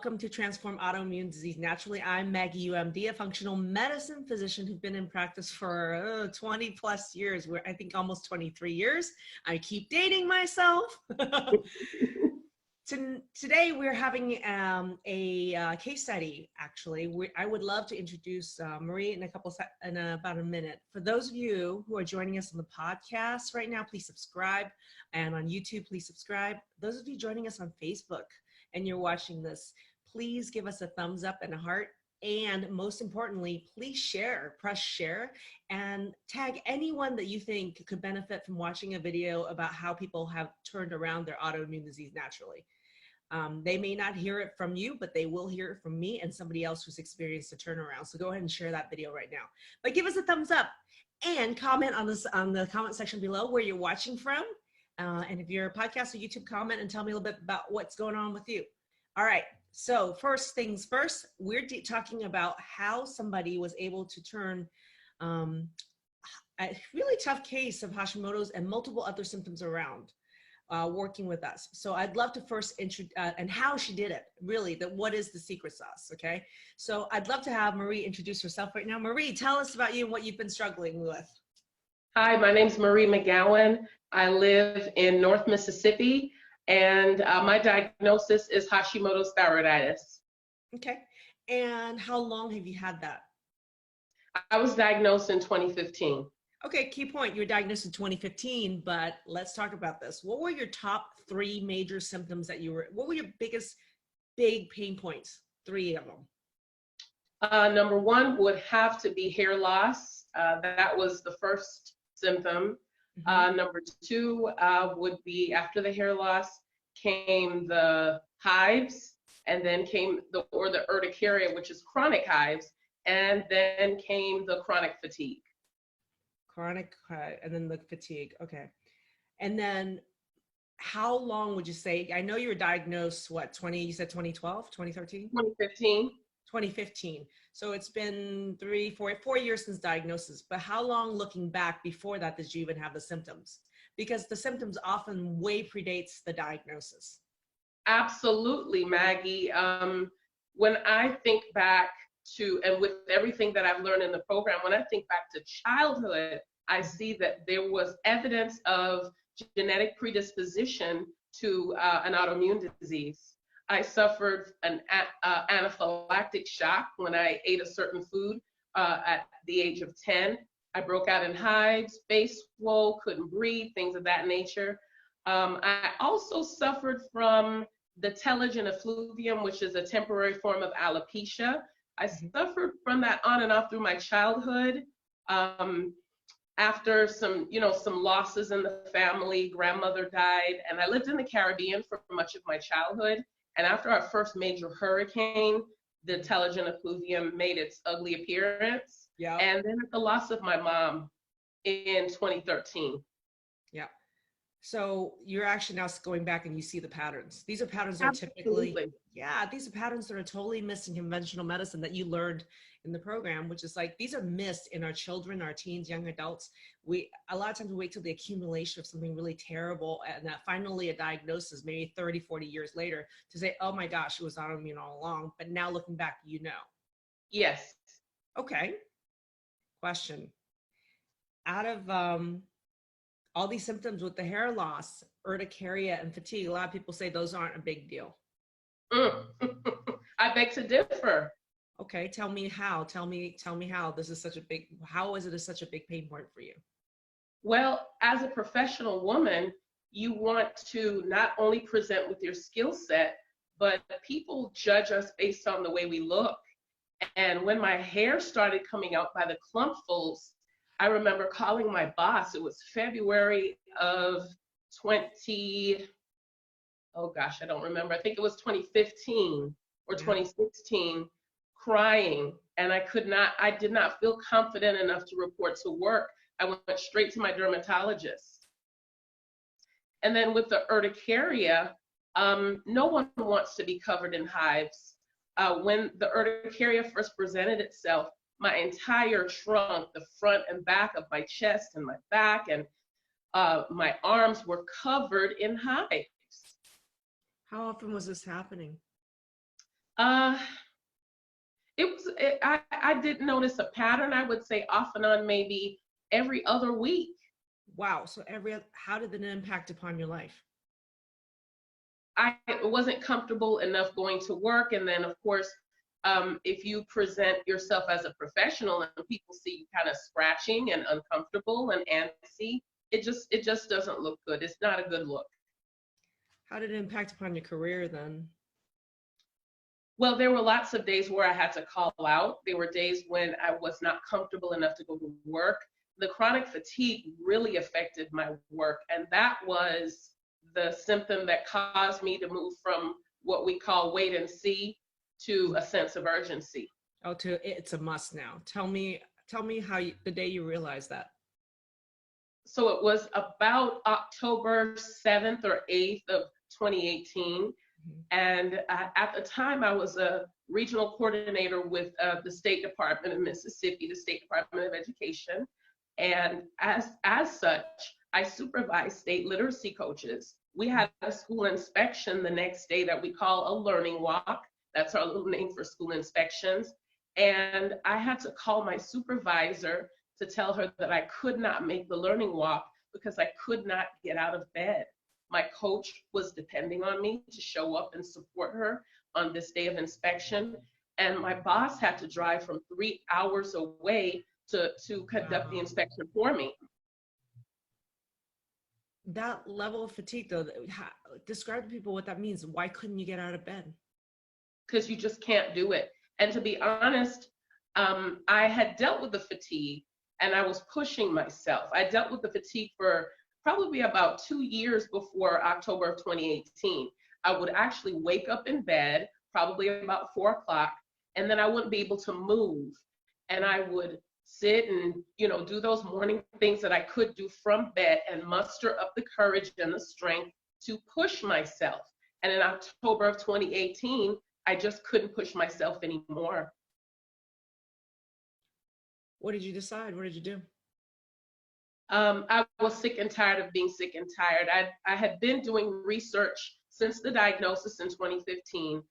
welcome to Transform Autoimmune Disease Naturally. I'm Maggie Yu, MD, a functional medicine physician who's been in practice for 20 plus years. I think almost 23 years. I keep dating myself. Today we're having a case study. Actually, I would love to introduce Marie in about a minute. For those of you who are joining us on the podcast right now, please subscribe, and on YouTube, please subscribe. Those of you joining us on Facebook and you're watching this, please give us a thumbs up and a heart. And most importantly, please share, press share, and tag anyone that you think could benefit from watching a video about how people have turned around their autoimmune disease naturally. They may not hear it from you, but they will hear it from me and somebody else who's experienced a turnaround. So go ahead and share that video right now. But give us a thumbs up and comment on the comment section below where you're watching from. And if you're a podcast or YouTube, comment and tell me a little bit about what's going on with you. All right. So first things first, we're talking about how somebody was able to turn a really tough case of Hashimoto's and multiple other symptoms around. Working with us. So I'd love to first and how she did it, really, what is the secret sauce, okay? So I'd love to have Marie introduce herself right now. Marie, tell us about you and what you've been struggling with. Hi, my name's Marie McGowan. I live in North Mississippi, and my diagnosis is Hashimoto's thyroiditis. Okay, and how long have you had that? I was diagnosed in 2015. Okay, key point, you were diagnosed in 2015, but let's talk about this. What were your top 3 major symptoms what were your big pain points? 3 of them. Number 1 would have to be hair loss. That was the first symptom. Number 2 would be, after the hair loss came the hives, and then came the urticaria, which is chronic hives, and then came the chronic fatigue. Chronic, and then the fatigue. Okay. And then how long would you say, I know you were diagnosed, you said 2012, 2013? 2015. 2015. So it's been 4 years since diagnosis, but how long looking back before that did you even have the symptoms? Because the symptoms often way predates the diagnosis. Absolutely, Maggie. When I think back and with everything that I've learned in the program, when I think back to childhood, I see that there was evidence of genetic predisposition to an autoimmune disease. I suffered an anaphylactic shock when I ate a certain food at the age of 10. I broke out in hives, face swole, couldn't breathe, things of that nature. I also suffered from the telogen effluvium, which is a temporary form of alopecia. I suffered from that on and off through my childhood. After some losses in the family, grandmother died, and I lived in the Caribbean for much of my childhood. And after our first major hurricane, the telogen effluvium made its ugly appearance. Yeah. And then the loss of my mom in 2013. Yeah. So you're actually now going back and you see the patterns. These are patterns that are typically, these are patterns that are totally missed in conventional medicine that you learned in the program, which is like, these are missed in our children, our teens, young adults. A lot of times we wait till the accumulation of something really terrible and finally a diagnosis, maybe 30, 40 years later, to say, oh my gosh, it was autoimmune all along. But now looking back, you know. Yes. Okay. Question. Out of, all these symptoms with the hair loss, urticaria, and fatigue, a lot of people say those aren't a big deal. I beg to differ. Okay, tell me how. Tell me how this is how is it such a big pain point for you? Well, as a professional woman, you want to not only present with your skill set, but people judge us based on the way we look. And when my hair started coming out by the clumpfuls, I remember calling my boss. It was February of I don't remember. I think it was 2015 or 2016, crying. And I did not feel confident enough to report to work. I went straight to my dermatologist. And then with the urticaria, no one wants to be covered in hives. When the urticaria first presented itself, my entire trunk, the front and back of my chest and my back and my arms were covered in hives. How often was this happening? Uh, I did notice a pattern. I would say off and on, maybe every other week. Wow. So how did that impact upon your life? I wasn't comfortable enough going to work. And then, of course, if you present yourself as a professional and people see you kind of scratching and uncomfortable and antsy, it just doesn't look good. It's not a good look. How did it impact upon your career then? Well, there were lots of days where I had to call out. There were days when I was not comfortable enough to go to work. The chronic fatigue really affected my work, and that was the symptom that caused me to move from what we call wait and see to a sense of urgency. Oh, it's a must now. Tell me the day you realized that. So it was about October 7th or 8th of 2018. Mhm. And at the time, I was a regional coordinator with the State Department of Mississippi, the State Department of Education. And as such, I supervised state literacy coaches. We had a school inspection the next day that we call a learning walk. That's our little name for school inspections. And I had to call my supervisor to tell her that I could not make the learning walk because I could not get out of bed. My coach was depending on me to show up and support her on this day of inspection. And my boss had to drive from 3 hours away to conduct the Wow. inspection for me. That level of fatigue, though, describe to people what that means. Why couldn't you get out of bed? Because you just can't do it. And to be honest, I had dealt with the fatigue and I was pushing myself. I dealt with the fatigue for probably about 2 years before October of 2018. I would actually wake up in bed, probably about 4 o'clock, and then I wouldn't be able to move. And I would sit and, do those morning things that I could do from bed and muster up the courage and the strength to push myself. And in October of 2018, I just couldn't push myself anymore. What did you decide? What did you do? I was sick and tired of being sick and tired. I had been doing research since the diagnosis in 2015.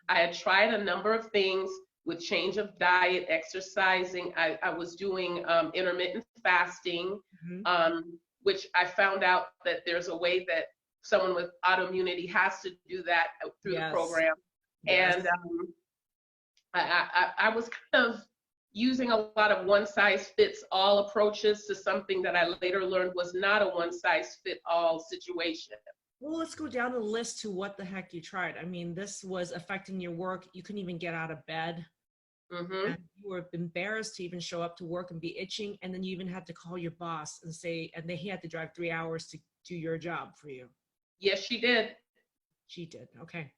I had tried a number of things with change of diet, exercising. I was doing intermittent fasting, Mhm. which I found out that there's a way that someone with autoimmunity has to do that through the Yes. program. Yes. And I was kind of using a lot of one size fits all approaches to something that I later learned was not a one size fit all situation. Well, let's go down the list to what the heck you tried. I mean, this was affecting your work. You couldn't even get out of bed. Hmm. And you were embarrassed to even show up to work and be itching. And then you even had to call your boss and say, and he had to drive 3 hours to do your job for you. Yes, she did. She did. Okay.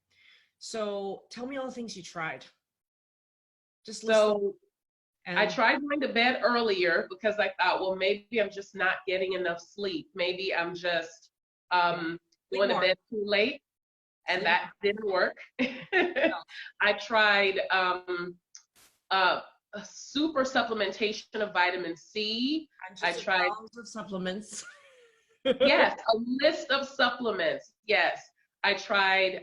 So tell me all the things you tried. Just list them. So I And tried going to bed earlier because I thought, well, maybe I'm just not getting enough sleep. Maybe I'm just sleep going to more. bed too late, and Sleep. that didn't work. No. I tried a super supplementation of vitamin C. I'm I just a tried, dollars of supplements. yes, a list of supplements. Yes, I tried.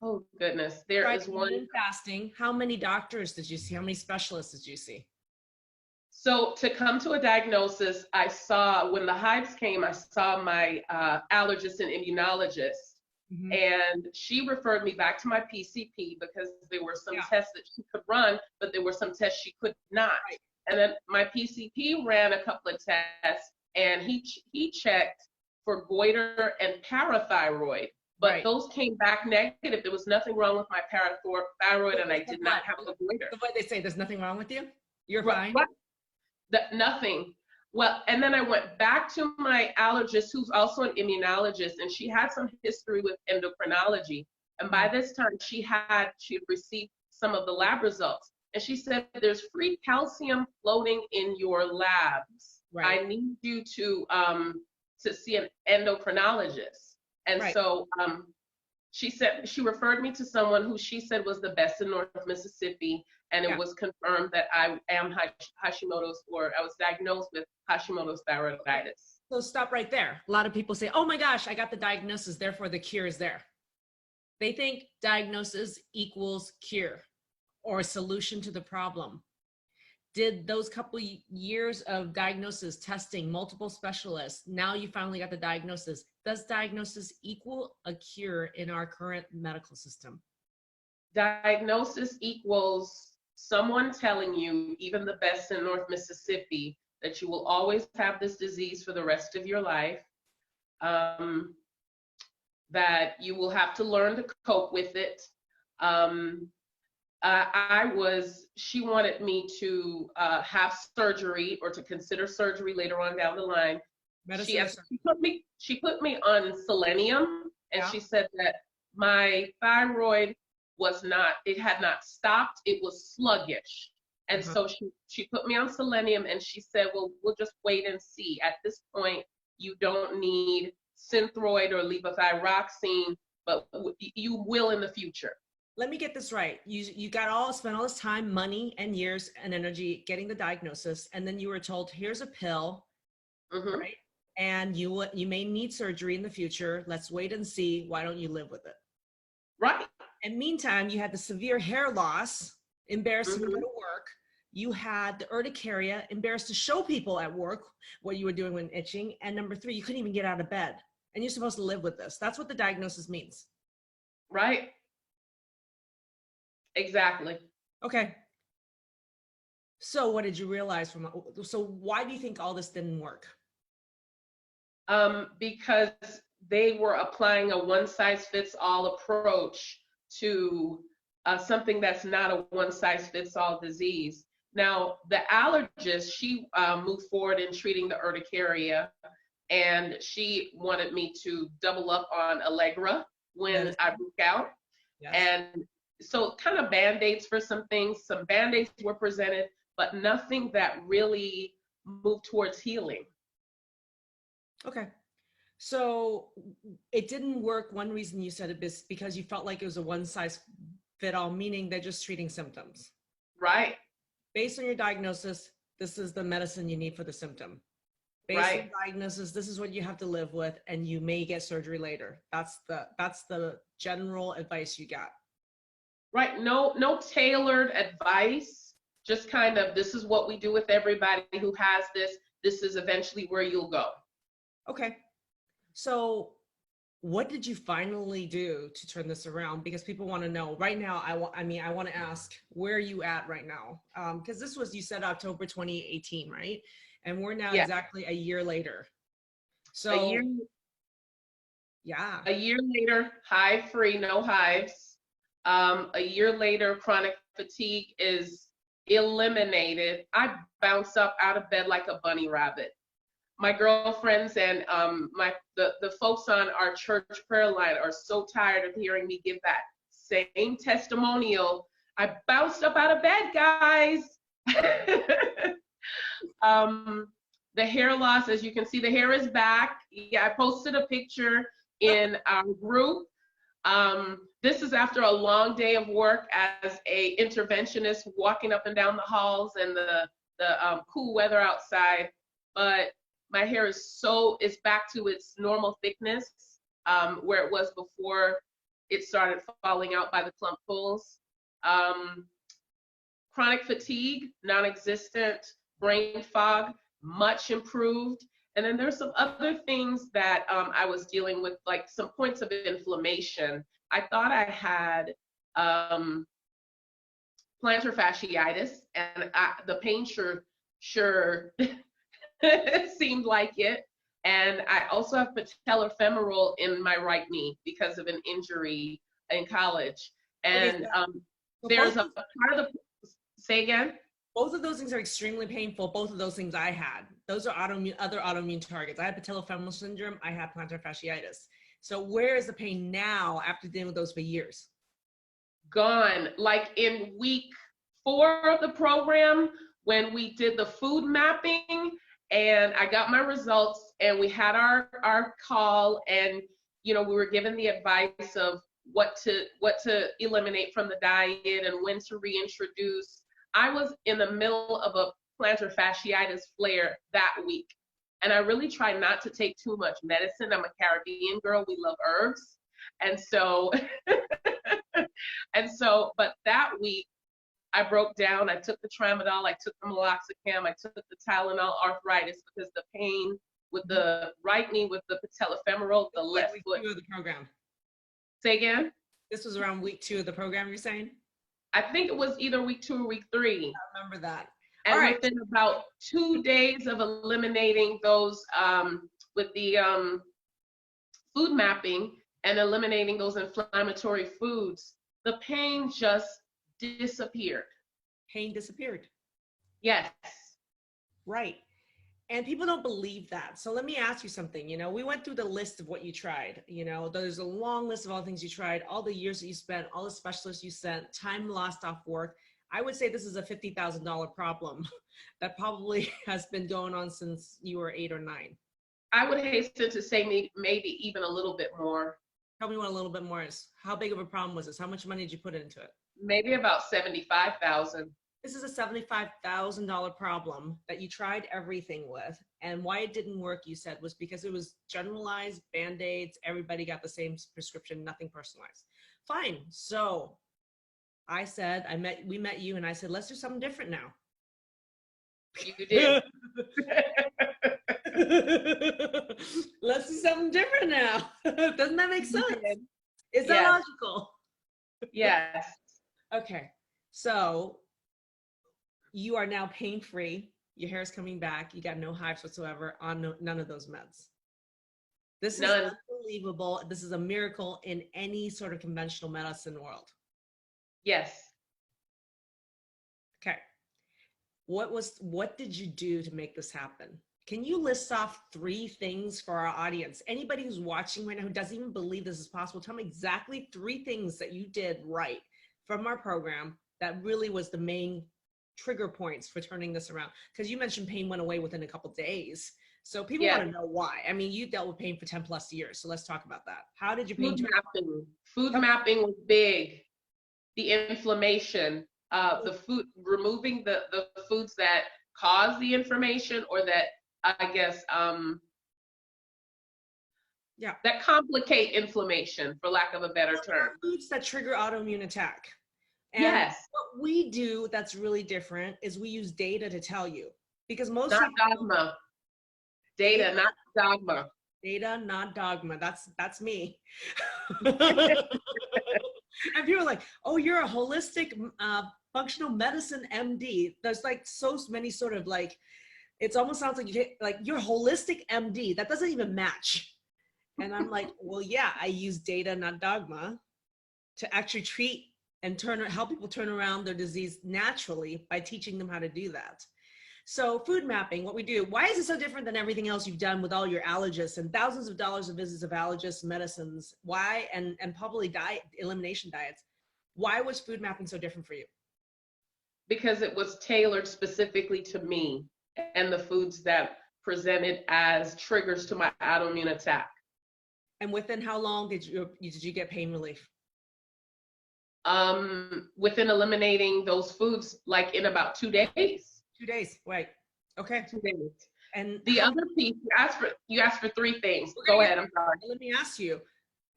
Oh goodness, there Tried is one. intermittent fasting. How many doctors did you see? How many specialists did you see? So to come to a diagnosis, I saw when the hives came, I saw my allergist and immunologist, Mhm. and she referred me back to my PCP because there were some Yeah. tests that she could run, but there were some tests she could not. Right. And then my PCP ran a couple of tests, and he checked for goiter and parathyroid, but Right. those came back negative. There was nothing wrong with my parathyroid, and I did not have a goiter. The way they say there's nothing wrong with you. You're Right, fine. right. Nothing. Well, and then I went back to my allergist, who's also an immunologist, and she had some history with endocrinology. And by this time, she had received some of the lab results, and she said, "There's free calcium floating in your labs. Right. I need you to see an endocrinologist." And Right. so she referred me to someone who she said was the best in North Mississippi, and it Yeah. was confirmed that I am Hashimoto's, or I was diagnosed with Hashimoto's thyroiditis. So stop right there. A lot of people say, "Oh my gosh, I got the diagnosis, therefore the cure is there." They think diagnosis equals cure or solution to the problem. Did those couple years of diagnosis, testing, multiple specialists, now you finally got the diagnosis. Does diagnosis equal a cure in our current medical system? Diagnosis equals someone telling you, even the best in North Mississippi, that you will always have this disease for the rest of your life, that you will have to learn to cope with it. She wanted me to have surgery or to consider surgery later on down the line. She put me on selenium, and she said that my thyroid had not stopped, it was sluggish. And so she put me on selenium, and she said, well, we'll just wait and see. At this point, you don't need Synthroid or levothyroxine, but you will in the future. Let me get this right. You spent all this time, money and years and energy getting the diagnosis, and then you were told, here's a pill, right? And you may need surgery in the future. Let's wait and see. Why don't you live with it? Right. And meantime, you had the severe hair loss, embarrassed to go to work. You had the urticaria, embarrassed to show people at work what you were doing when itching. And number 3, you couldn't even get out of bed. And you're supposed to live with this. That's what the diagnosis means. Right. Exactly. Okay. So what did you realize so why do you think all this didn't work? Because they were applying a one-size-fits-all approach to something that's not a one-size-fits-all disease. Now, the allergist, she moved forward in treating the urticaria, and she wanted me to double up on Allegra when I broke out. Yes. And so kind of Band-Aids for some things. Some Band-Aids were presented, but nothing that really moved towards healing. Okay. So it didn't work. One reason you said it is because you felt like it was a one-size-fit-all, meaning they're just treating symptoms. Right. Based on your diagnosis, this is the medicine you need for the symptom. Based on the diagnosis, this is what you have to live with, and you may get surgery later. That's the general advice you got. Right. No tailored advice. Just kind of, this is what we do with everybody who has this. This is eventually where you'll go. Okay. So what did you finally do to turn this around? Because people want to know right now. I want to ask, where are you at right now? Because this was, you said October 2018, right? And we're now exactly a year later. So a year later, hive free, no hives. A year later, chronic fatigue is eliminated. I bounce up out of bed like a bunny rabbit. My girlfriends and the folks on our church prayer line are so tired of hearing me give that same testimonial. I bounced up out of bed, guys. The hair loss, as you can see, the hair is back. Yeah, I posted a picture in our group. This is after a long day of work as a interventionist, walking up and down the halls and the cool weather outside. But my hair is back to its normal thickness, where it was before it started falling out by the clump pulls. Chronic fatigue, non-existent. Brain fog, much improved. And then there's some other things that I was dealing with, like some points of inflammation. I thought I had plantar fasciitis, and the pain sure seemed like it. And I also have patellofemoral in my right knee because of an injury in college. And there's a part of the, say again? Both of those things are extremely painful. Both of those things I had. Those are other autoimmune targets. I had patellofemoral syndrome. I had plantar fasciitis. So where is the pain now after dealing with those for years? Gone. Like in week 4 of the program, when we did the food mapping and I got my results and we had our call, and we were given the advice of what to eliminate from the diet and when to reintroduce. I was in the middle of a plantar fasciitis flare that week. And I really try not to take too much medicine. I'm a Caribbean girl. We love herbs. And so, but that week I broke down. I took the tramadol, I took the meloxicam, I took the Tylenol arthritis because the pain with the right knee, with the patellofemoral, the left week foot. 2 of the program. Say again? This was around week 2 of the program, you're saying? I think it was either week 2 or week 3. I remember that. And All right. within about 2 days of eliminating those with the food mapping and eliminating those inflammatory foods, the pain just disappeared. Pain disappeared. Yes. Right. And people don't believe that. So let me ask you something. You know, we went through the list of what you tried. You know, there's a long list of all the things you tried, all the years that you spent, all the specialists you sent, time lost off work. I would say this is a $50,000 problem that probably has been going on since you were 8 or 9. I would hasten to say maybe even a little bit more. Tell me what a little bit more is. How big of a problem was this? How much money did you put into it? Maybe about 75,000. This is a $75,000 problem that you tried everything with. And why it didn't work, you said, was because it was generalized Band-Aids. Everybody got the same prescription, nothing personalized. Fine. So I said, we met you and I said, let's do something different now. You did. Let's do something different now. Doesn't that make sense? Is that Yes. logical? Yes. Okay. So you are now pain-free. Your hair is coming back. You got no hives whatsoever on none of those meds. This is unbelievable. This is a miracle in any sort of conventional medicine world. Yes. Okay. What did you do to make this happen? Can you list off 3 things for our audience? Anybody who's watching right now who doesn't even believe this is possible, tell me exactly 3 things that you did right from our program that really was the main trigger points for turning this around. Because you mentioned pain went away within a couple of days. So people want to know why. I mean, you dealt with pain for 10 plus years. So let's talk about that. How did your pain? Food mapping was big. The inflammation, the food, removing the foods that cause the inflammation or that, I guess, that complicate inflammation, for lack of a better term. Foods that trigger autoimmune attack. And yes. What we do that's really different is we use data to tell you. Because most not dogma. Data, not dogma. Data, not dogma. That's me. And people are like, oh, you're a holistic functional medicine MD. There's like so many sort of like, it almost sounds like you're holistic MD. That doesn't even match. And I'm like, well, yeah, I use data, not dogma, to actually treat and help people turn around their disease naturally by teaching them how to do that. So food mapping, what we do, why is it so different than everything else you've done with all your allergists and thousands of dollars of visits of allergists, medicines? Why, and probably elimination diets, why was food mapping so different for you? Because it was tailored specifically to me and the foods that presented as triggers to my autoimmune attack. And within how long did you get pain relief? Within eliminating those foods, like in about 2 days. 2 days, right? Okay. 2 days. And the other piece, you asked for 3 things. Go ahead. I'm sorry. Let me ask you.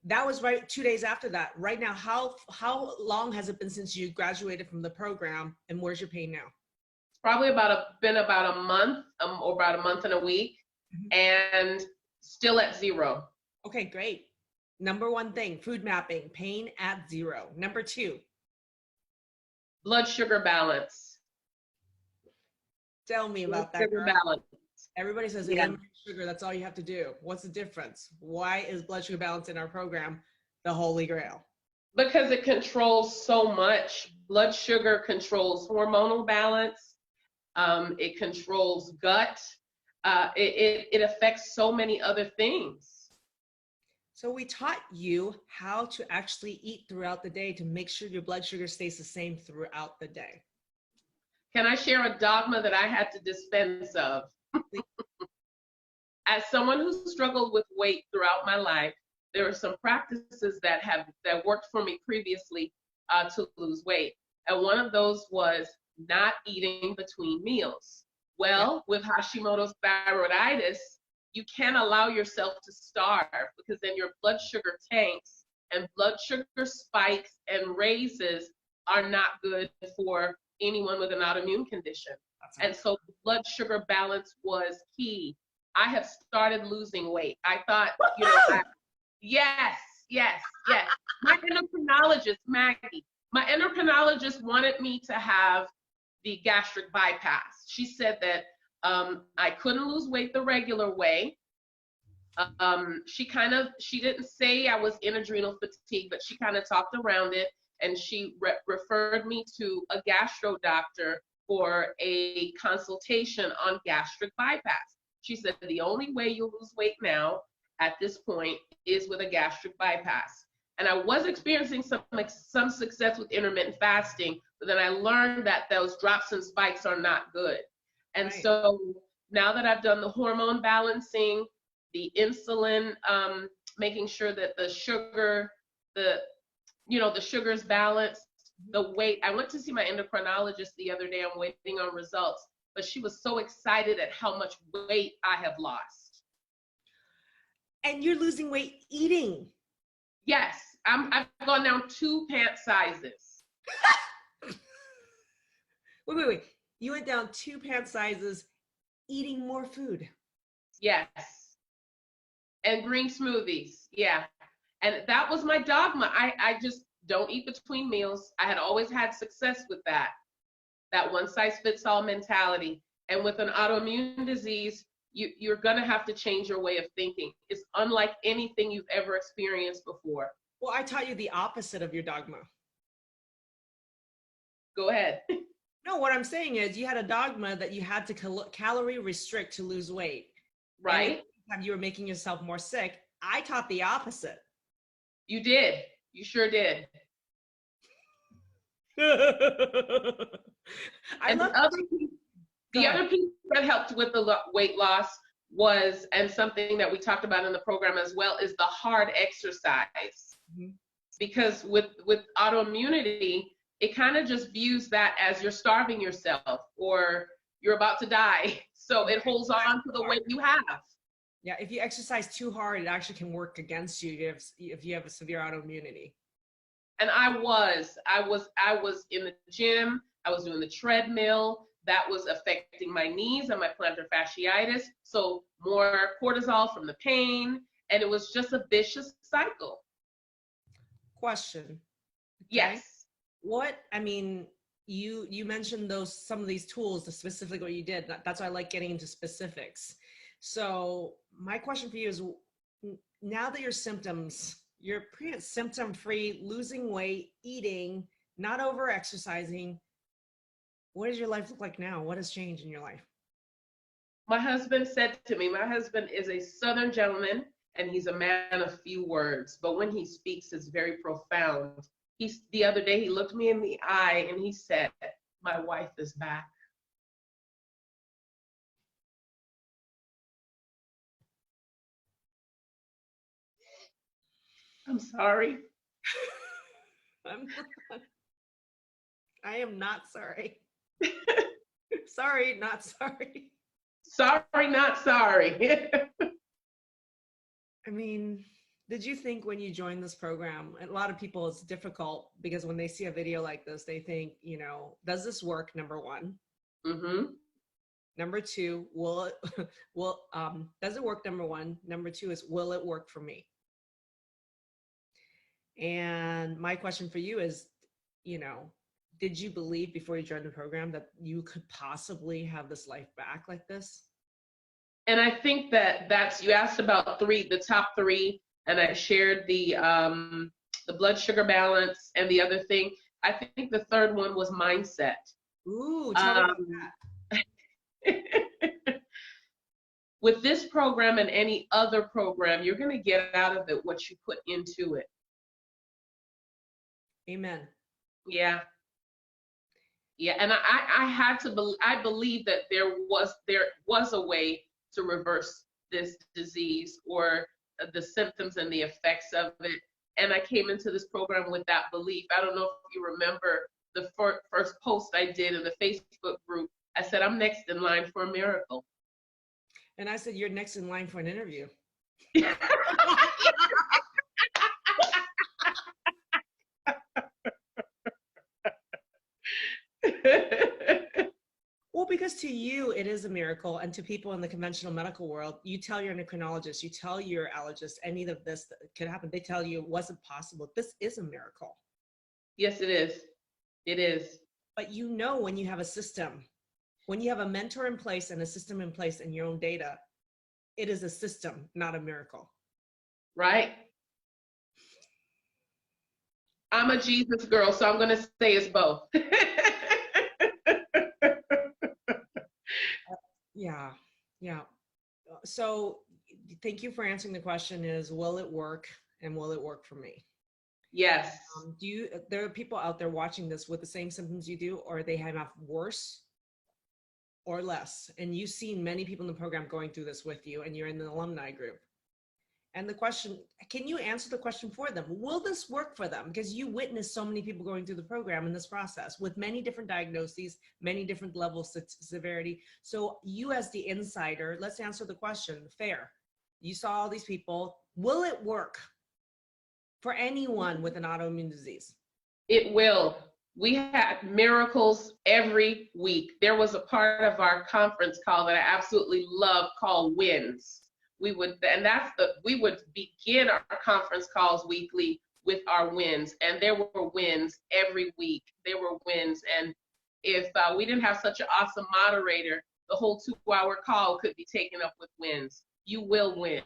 That was right 2 days after that. Right now, how long has it been since you graduated from the program, and where's your pain now? It's probably been about a month, or about a month and a week, and still at 0. Okay, great. Number 1 thing, food mapping, pain at 0. Number 2, blood sugar balance. Tell me about that. Sugar balance. Everybody says eliminate sugar. That's all you have to do. What's the difference? Why is blood sugar balance in our program the holy grail? Because it controls so much. Blood sugar controls hormonal balance. It controls gut. It affects so many other things. So we taught you how to actually eat throughout the day to make sure your blood sugar stays the same throughout the day. Can I share a dogma that I had to dispense of? As someone who struggled with weight throughout my life, there are some practices that worked for me previously to lose weight. And one of those was not eating between meals. Well, with Hashimoto's thyroiditis, you can't allow yourself to starve because then your blood sugar tanks and blood sugar spikes and raises are not good for anyone with an autoimmune condition. And so blood sugar balance was key. I have started losing weight. I thought, yes, yes, yes. My endocrinologist, Maggie, my endocrinologist wanted me to have the gastric bypass. She said that I couldn't lose weight the regular way. She didn't say I was in adrenal fatigue, but she kind of talked around it, and she referred me to a gastro doctor for a consultation on gastric bypass. She said the only way you'll lose weight now at this point is with a gastric bypass. And I was experiencing some success with intermittent fasting, but then I learned that those drops and spikes are not good. And so now that I've done the hormone balancing, the insulin, making sure that the sugar, the sugar's balanced, the weight. I went to see my endocrinologist the other day. I'm waiting on results, but she was so excited at how much weight I have lost. And you're losing weight eating. Yes, I've gone down 2 pant sizes. Wait. You went down 2 pant sizes eating more food. Yes. And green smoothies. Yeah. And that was my dogma. I just don't eat between meals. I had always had success with that one size fits all mentality. And with an autoimmune disease, you're going to have to change your way of thinking. It's unlike anything you've ever experienced before. Well, I taught you the opposite of your dogma. Go ahead. No, what I'm saying is you had a dogma that you had to calorie restrict to lose weight. Right. And you were making yourself more sick. I taught the opposite. You did. You sure did. The other piece that helped with the weight loss was, and something that we talked about in the program as well, is the hard exercise. Mm-hmm. Because with autoimmunity, it kind of just views that as you're starving yourself or you're about to die. So it holds on to the weight you have. Yeah, if you exercise too hard, it actually can work against you if you have a severe autoimmunity. And I was in the gym, I was doing the treadmill. That was affecting my knees and my plantar fasciitis. So more cortisol from the pain, and it was just a vicious cycle. Question. Okay. Yes. You mentioned some of these tools, specifically what you did. That's why I like getting into specifics. So my question for you is, now that your symptoms, you're pretty symptom-free, losing weight, eating, not over-exercising, what does your life look like now? What has changed in your life? My husband said to me, my husband is a Southern gentleman, and he's a man of few words, but when he speaks, it's very profound. The other day, he looked me in the eye and he said, "My wife is back." I'm sorry. I am not sorry. Sorry, not sorry. Sorry, not sorry. I mean, did you think when you joined this program, and a lot of people, it's difficult because when they see a video like this, they think, does this work? Number one. Mm-hmm. Number two, does it work? Number one. Number two is, will it work for me? And my question for you is, did you believe before you joined the program that you could possibly have this life back like this? And I think that's, you asked about the top 3, and I shared the blood sugar balance, and the other thing, I think the third one was mindset. Ooh, tell me about that. With this program and any other program, you're going to get out of it what you put into it. Amen. Yeah. Yeah, and I believe that there was a way to reverse this disease or the symptoms and the effects of it. And I came into this program with that belief. I don't know if you remember the first post I did in the Facebook group. I said, I'm next in line for a miracle. And I said, you're next in line for an interview. because to you, it is a miracle. And to people in the conventional medical world, you tell your endocrinologist, you tell your allergist, any of this that could happen. They tell you it wasn't possible. This is a miracle. Yes, it is. It is. But you know, when you have a system, when you have a mentor in place and a system in place and your own data, it is a system, not a miracle. Right? I'm a Jesus girl, so I'm going to say it's both. Yeah, yeah. So thank you for answering the question is, will it work and will it work for me? Yes. There are people out there watching this with the same symptoms you do, or they have worse or less? And you've seen many people in the program going through this with you, and you're in the alumni group. And the question, can you answer the question for them? Will this work for them? Because you witnessed so many people going through the program in this process with many different diagnoses, many different levels of severity. So you as the insider, let's answer the question fair. You saw all these people. Will it work for anyone with an autoimmune disease? It will. We had miracles every week. There was a part of our conference call that I absolutely love called Wins. We would begin our conference calls weekly with our wins, and there were wins every week. There were wins, and if we didn't have such an awesome moderator, the whole 2-hour call could be taken up with wins. You will win.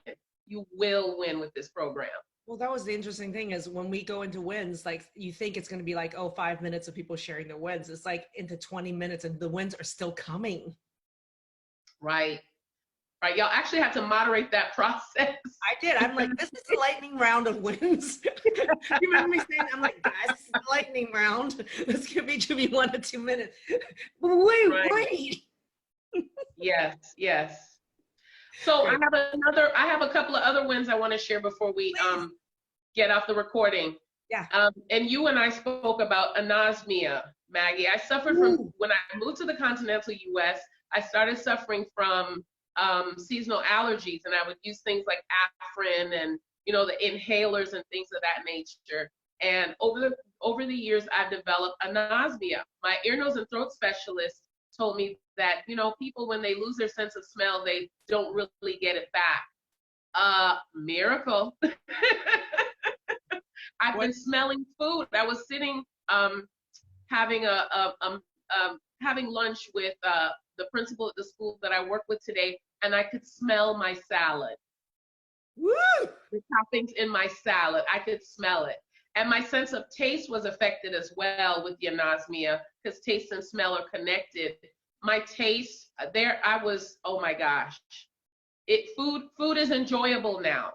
You will win with this program. Well, that was the interesting thing is when we go into wins, like you think it's going to be like, oh, 5 minutes of people sharing their wins. It's like into 20 minutes and the wins are still coming. Right. Right. Y'all actually have to moderate that process. I did. I'm like, this is the lightning round of wins. You remember me saying, I'm like, guys, this is the lightning round. This could be to be 1 to 2 minutes. Wait. Yes. Yes. So I have a couple of other wins I want to share before we get off the recording. Yeah. And you and I spoke about anosmia, Maggie. I suffered from, when I moved to the continental US, I started suffering from seasonal allergies, and I would use things like Afrin and, you know, the inhalers and things of that nature. And over the years, I've developed anosmia. My ear, nose, and throat specialist told me that, you know, people, when they lose their sense of smell, they don't really get it back. Miracle. I've been smelling food. I was sitting having having lunch with the principal at the school that I work with today, and I could smell my salad. Woo! The toppings in my salad, I could smell it. And my sense of taste was affected as well with the anosmia, because taste and smell are connected. My taste, oh my gosh. Food is enjoyable now.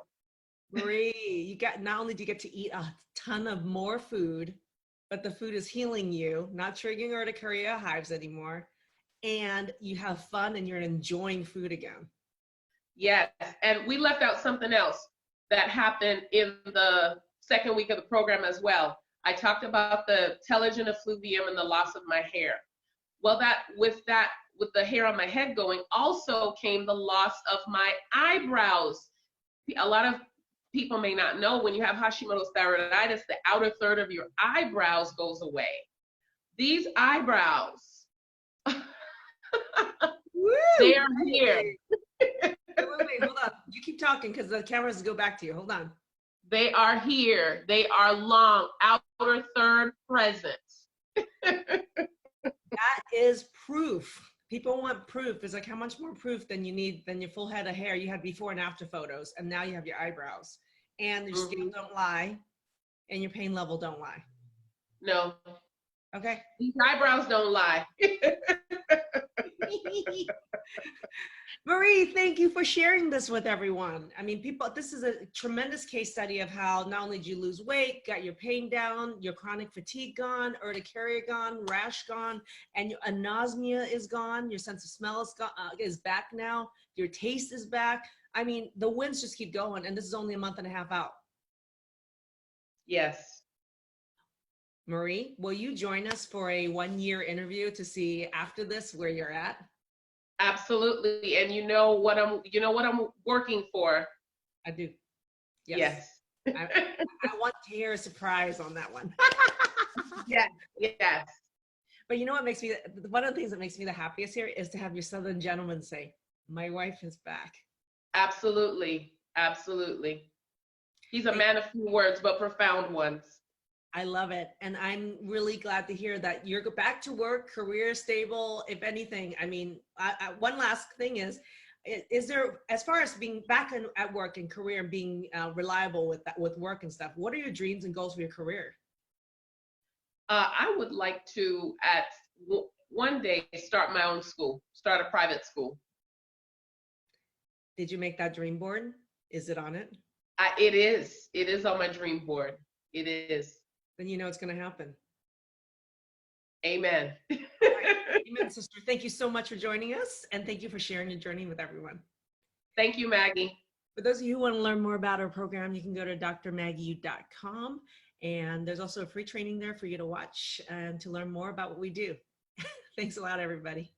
Marie, not only do you get to eat a ton of more food, but the food is healing you, not triggering urticaria hives anymore. And you have fun and you're enjoying food again. Yes, and we left out something else that happened in the second week of the program as well. I talked about the telogen effluvium and the loss of my hair. Well, with the hair on my head going, also came the loss of my eyebrows. A lot of people may not know, when you have Hashimoto's thyroiditis, the outer third of your eyebrows goes away. These eyebrows, they are here. Wait, hold on. You keep talking because the cameras go back to you. Hold on. They are here. They are long, outer third present. That is proof. People want proof. It's like, how much more proof than you need than your full head of hair you had before and after photos, and now you have your eyebrows, and your skin don't lie, and your pain level don't lie. No. Okay. These eyebrows don't lie. Marie, thank you for sharing this with everyone. I mean, this is a tremendous case study of how not only did you lose weight, got your pain down, your chronic fatigue gone, urticaria gone, rash gone, and your anosmia is gone. Your sense of smell is back now. Your taste is back. I mean, the wins just keep going, and this is only a month and a half out. Yes. Marie, will you join us for a 1-year interview to see after this where you're at? Absolutely. And you know what I'm working for. I do. Yes. I want to hear a surprise on that one. Yes. Yes. But you know what makes me, one of the things that makes me the happiest here is to have your Southern gentleman say, my wife is back. Absolutely. Absolutely. He's a man of few words, but profound ones. I love it. And I'm really glad to hear that you're back to work, career stable, if anything. I mean, one last thing is there, as far as being back at work and career and being reliable with that, with work and stuff, what are your dreams and goals for your career? I would like to, one day, start my own school, start a private school. Did you make that dream board? Is it on it? It is. It is on my dream board. It is. Then you know it's going to happen. Amen. Amen, sister. Thank you so much for joining us, and thank you for sharing your journey with everyone. Thank you, Maggie. For those of you who want to learn more about our program, you can go to drmaggieyu.com, and there's also a free training there for you to watch and to learn more about what we do. Thanks a lot, everybody.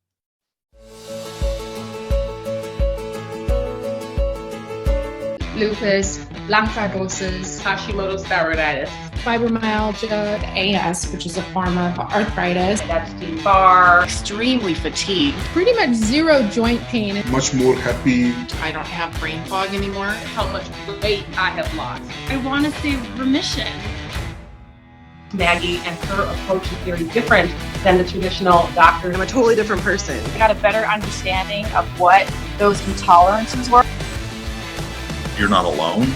Lupus, lung fibrosis, Hashimoto's thyroiditis, fibromyalgia, AS, which is a form of arthritis, Epstein-Barr, extremely fatigued. pretty much zero joint pain. Much more happy. I don't have brain fog anymore. how much weight I have lost. I want to see remission. Maggie and her approach is very different than the traditional doctor. I'm a totally different person. I got a better understanding of what those intolerances were. You're not alone.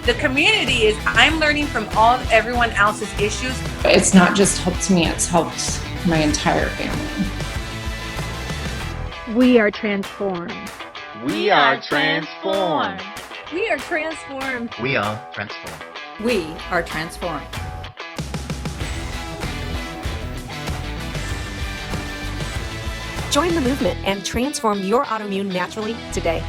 The community is, I'm learning from everyone else's issues. It's not just helped me, it's helped my entire family. We are transformed. We are transformed. We are transformed. We are transformed. We are transformed. Join the movement and transform your autoimmune naturally today.